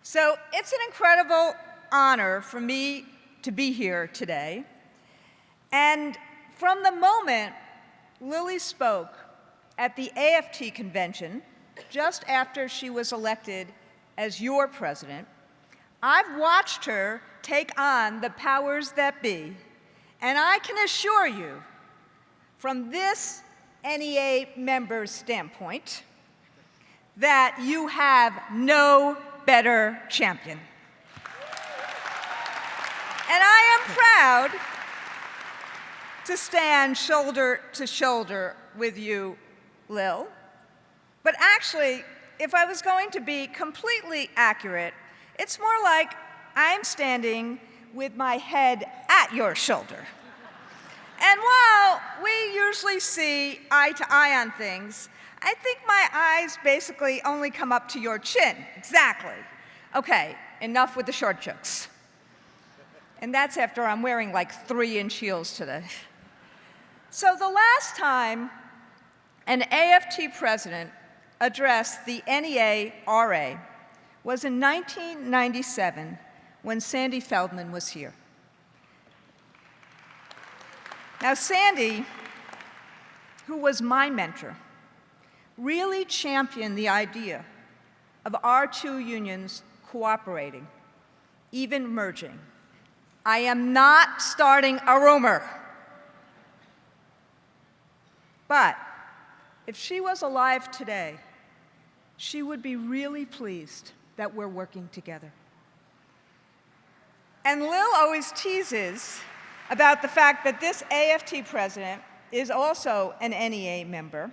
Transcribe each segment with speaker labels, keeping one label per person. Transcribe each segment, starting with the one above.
Speaker 1: So it's an incredible honor for me to be here today. And from the moment Lily spoke at the AFT convention, just after she was elected as your president, I've watched her take on the powers that be. And I can assure you, from this NEA member's standpoint, that you have no better champion. And I am proud to stand shoulder to shoulder with you, Lil. But actually, if I was going to be completely accurate, it's more like I'm standing with my head at your shoulder. And while we usually see eye to eye on things, I think my eyes basically only come up to your chin. Exactly. Okay, enough with the short jokes. And that's after I'm wearing like 3-inch heels today. So the last time an AFT president addressed the NEA-RA was in 1997 when Sandy Feldman was here. Now, Sandy, who was my mentor, really championed the idea of our two unions cooperating, even merging. I am not starting a rumor. But if she was alive today, she would be really pleased that we're working together. And Lil always teases about the fact that this AFT president is also an NEA member.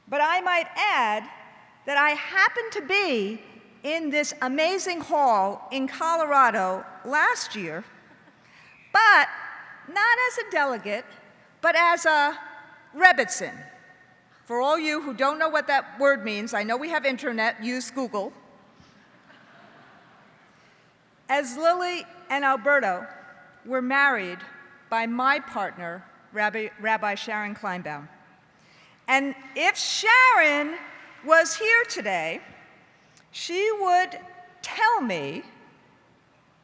Speaker 1: But I might add that I happened to be in this amazing hall in Colorado last year, but not as a delegate, but as a Rebbitzin. For all you who don't know what that word means, I know we have internet, use Google. As Lily and Alberto were married by my partner, Rabbi Sharon Kleinbaum. And if Sharon was here today, she would tell me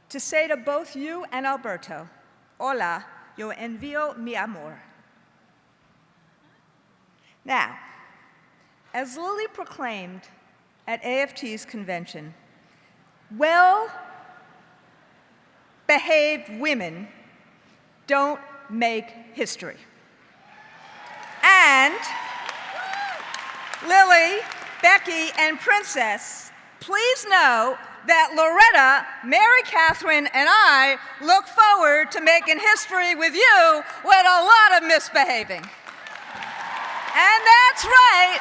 Speaker 1: to say to both you and Alberto, "Hola, yo envío mi amor." Now, as Lily proclaimed at AFT's convention, well-behaved women don't make history. And Lily, Becky, and Princess, please know that Loretta, Mary Catherine, and I look forward to making history with you with a lot of misbehaving. And that's right,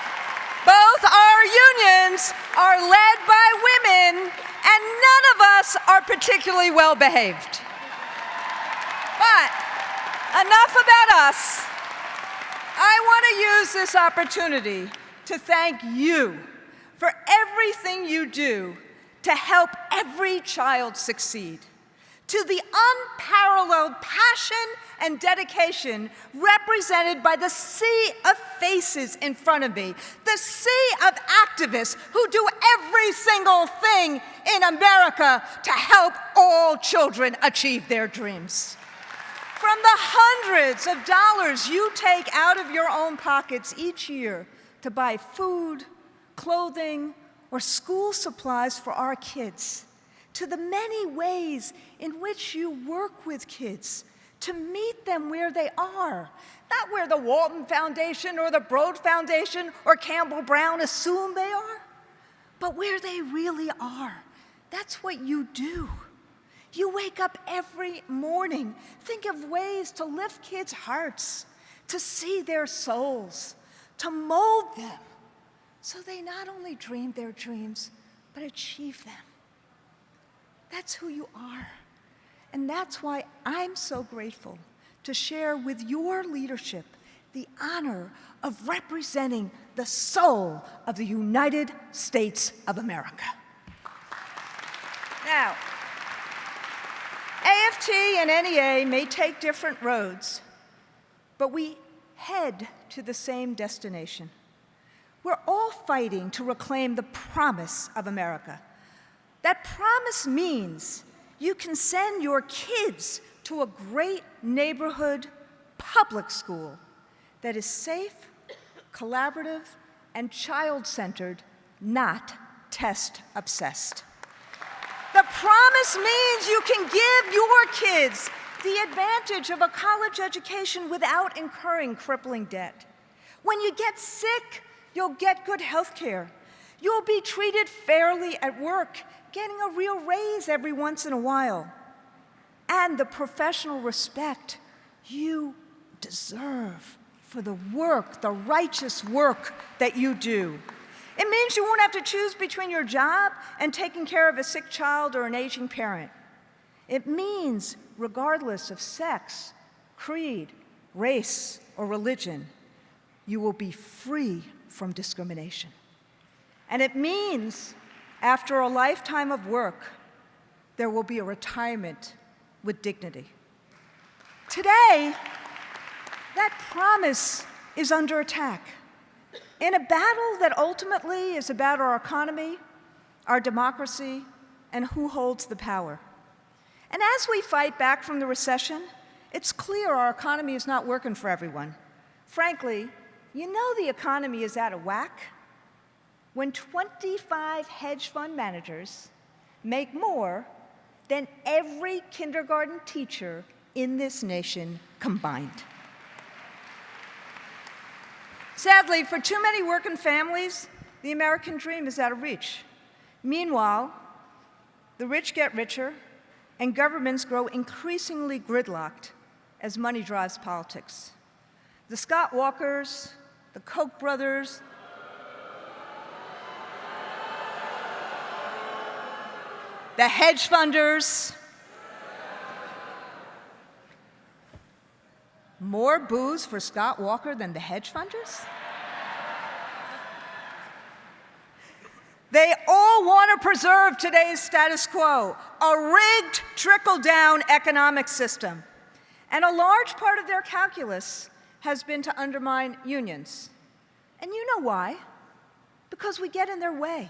Speaker 1: both our unions are led by women, and none of us are particularly well behaved. But enough about us. I want to use this opportunity to thank you for everything you do to help every child succeed, to the unparalleled passion and dedication represented by the sea of faces in front of me, the sea of activists who do every single thing in America to help all children achieve their dreams. From the hundreds of dollars you take out of your own pockets each year to buy food, clothing, or school supplies for our kids, to the many ways in which you work with kids to meet them where they are, not where the Walton Foundation or the Broad Foundation or Campbell Brown assume they are, but where they really are. That's what you do. You wake up every morning, think of ways to lift kids' hearts, to see their souls, to mold them so they not only dream their dreams, but achieve them. That's who you are. And that's why I'm so grateful to share with your leadership the honor of representing the soul of the United States of America. Now, AFT and NEA may take different roads, but we head to the same destination. We're all fighting to reclaim the promise of America, That promise means you can send your kids to a great neighborhood public school that is safe, collaborative, and child-centered, not test-obsessed. The promise means you can give your kids the advantage of a college education without incurring crippling debt. When you get sick, you'll get good health care. You'll be treated fairly at work, getting a real raise every once in a while. And the professional respect you deserve for the work, the righteous work that you do. It means you won't have to choose between your job and taking care of a sick child or an aging parent. It means, regardless of sex, creed, race, or religion, you will be free from discrimination. And it means, after a lifetime of work, there will be a retirement with dignity. Today, that promise is under attack. In a battle that ultimately is about our economy, our democracy, and who holds the power. And as we fight back from the recession, it's clear our economy is not working for everyone. Frankly, you know the economy is out of whack when 25 hedge fund managers make more than every kindergarten teacher in this nation combined. Sadly, for too many working families, the American dream is out of reach. Meanwhile, the rich get richer, and governments grow increasingly gridlocked as money drives politics. The Scott Walkers, the Koch brothers, the hedge funders, more booze for Scott Walker than the hedge funders? They all want to preserve today's status quo, a rigged trickle-down economic system. And a large part of their calculus has been to undermine unions. And you know why? Because we get in their way.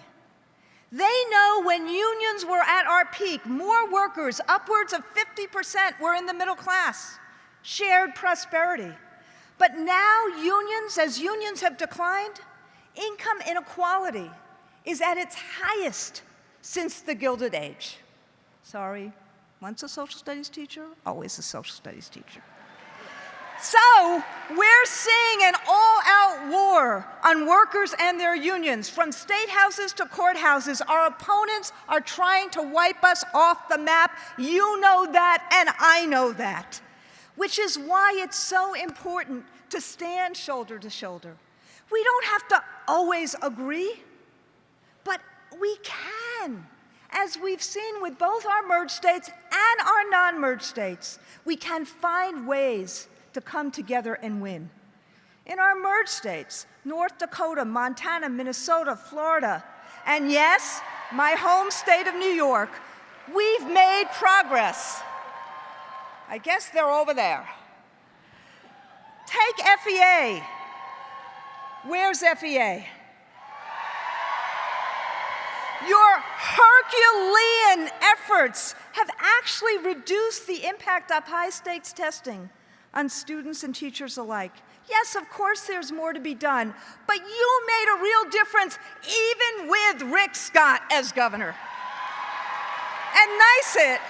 Speaker 1: They know when unions were at our peak, more workers, upwards of 50%, were in the middle class, shared prosperity. But now unions, as unions have declined, income inequality is at its highest since the Gilded Age. Sorry, once a social studies teacher, always a social studies teacher. So we're seeing an all-out war on workers and their unions. From state houses to courthouses, our opponents are trying to wipe us off the map. You know that, and I know that. Which is why it's so important to stand shoulder to shoulder. We don't have to always agree, but we can. As we've seen with both our merged states and our non-merged states, we can find ways to come together and win. In our merged states, North Dakota, Montana, Minnesota, Florida, and yes, my home state of New York, we've made progress. I guess they're over there. Take FEA. Where's FEA? Your Herculean efforts have actually reduced the impact of high-stakes testing on students and teachers alike. Yes, of course there's more to be done, but you made a real difference even with Rick Scott as governor. And nice it,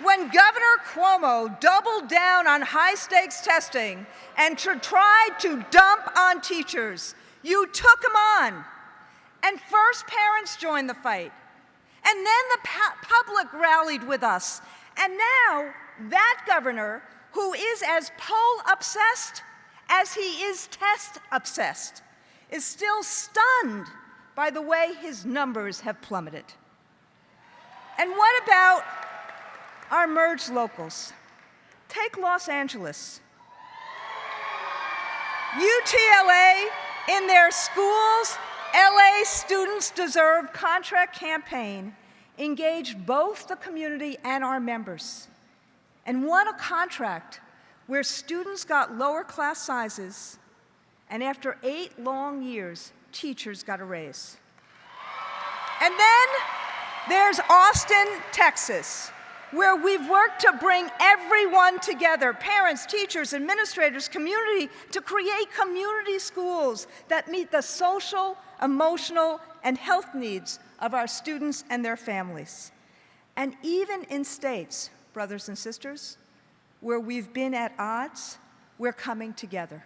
Speaker 1: when Governor Cuomo doubled down on high-stakes testing and tried to dump on teachers, you took him on. And first parents joined the fight. And then the public rallied with us. And now that governor, who is as poll-obsessed as he is test-obsessed, is still stunned by the way his numbers have plummeted. And what about our merged locals? Take Los Angeles. UTLA, in their Schools LA Students Deserve contract campaign, engaged both the community and our members, and won a contract where students got lower class sizes, and after 8 long years, teachers got a raise. And then There's Austin, Texas, where we've worked to bring everyone together, parents, teachers, administrators, community, to create community schools that meet the social, emotional, and health needs of our students and their families. And even in states, brothers and sisters, where we've been at odds, we're coming together.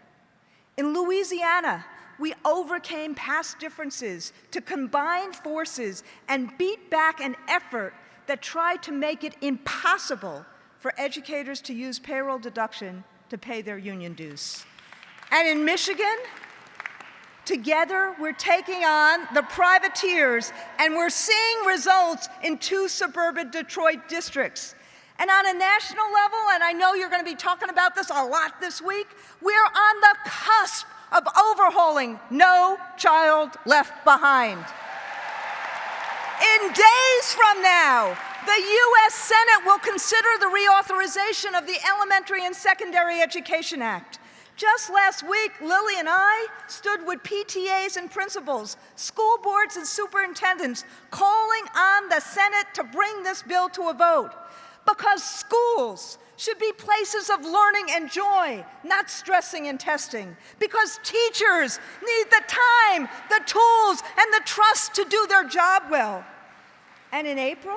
Speaker 1: In Louisiana, we overcame past differences to combine forces and beat back an effort that tried to make it impossible for educators to use payroll deduction to pay their union dues. And in Michigan, together we're taking on the privateers, and we're seeing results in 2 suburban Detroit districts. And on a national level, and I know you're going to be talking about this a lot this week, we're on the cusp of overhauling No Child Left Behind. In days from now, the U.S. Senate will consider the reauthorization of the Elementary and Secondary Education Act. Just last week, Lily and I stood with PTAs and principals, school boards and superintendents, calling on the Senate to bring this bill to a vote. Because schools should be places of learning and joy, not stressing and testing. Because teachers need the time, the tools, and the trust to do their job well. And in April,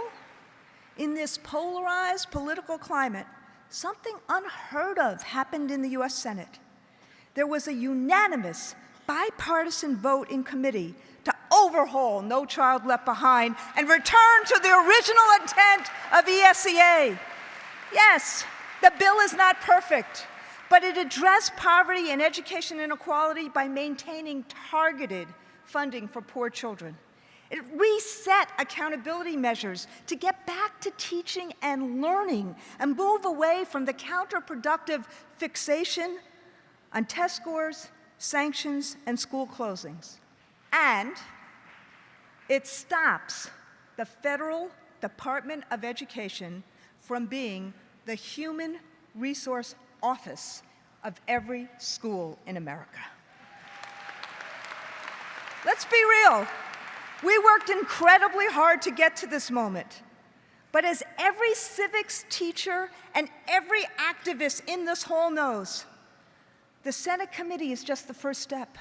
Speaker 1: in this polarized political climate, something unheard of happened in the U.S. Senate. There was a unanimous, bipartisan vote in committee to overhaul No Child Left Behind and return to the original intent of ESEA. Yes, the bill is not perfect, but it addressed poverty and education inequality by maintaining targeted funding for poor children. It reset accountability measures to get back to teaching and learning and move away from the counterproductive fixation on test scores, sanctions, and school closings. And it stops the Federal Department of Education from being the human resource office of every school in America. Let's be real. We worked incredibly hard to get to this moment. But as every civics teacher and every activist in this hall knows, the Senate committee is just the first step.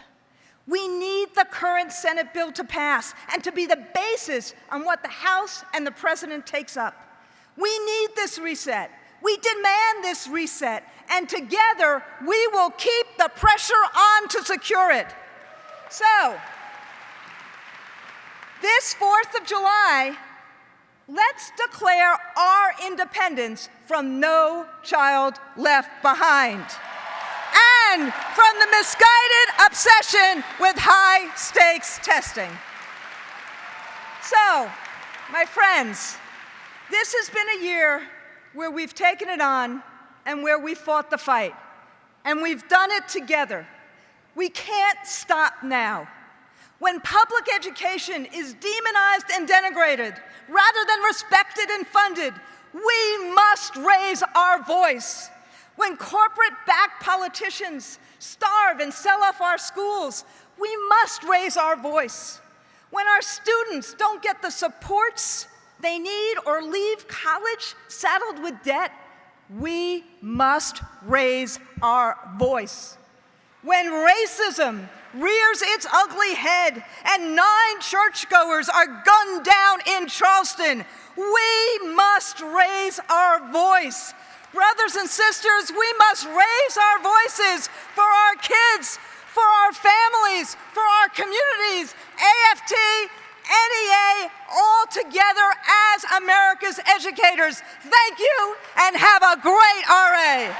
Speaker 1: We need the current Senate bill to pass and to be the basis on what the House and the President takes up. We need this reset. We demand this reset. And together, we will keep the pressure on to secure it. So, this 4th of July, let's declare our independence from No Child Left Behind and from the misguided obsession with high-stakes testing. So, my friends, this has been a year where we've taken it on and where we fought the fight, and we've done it together. We can't stop now. When public education is demonized and denigrated rather than respected and funded, we must raise our voice. When corporate-backed politicians starve and sell off our schools, we must raise our voice. When our students don't get the supports they need or leave college saddled with debt, we must raise our voice. When racism rears its ugly head and 9 churchgoers are gunned down in Charleston, we must raise our voice. Brothers and sisters, we must raise our voices for our kids, for our families, for our communities, AFT, NEA, all together as America's educators. Thank you, and have a great RA.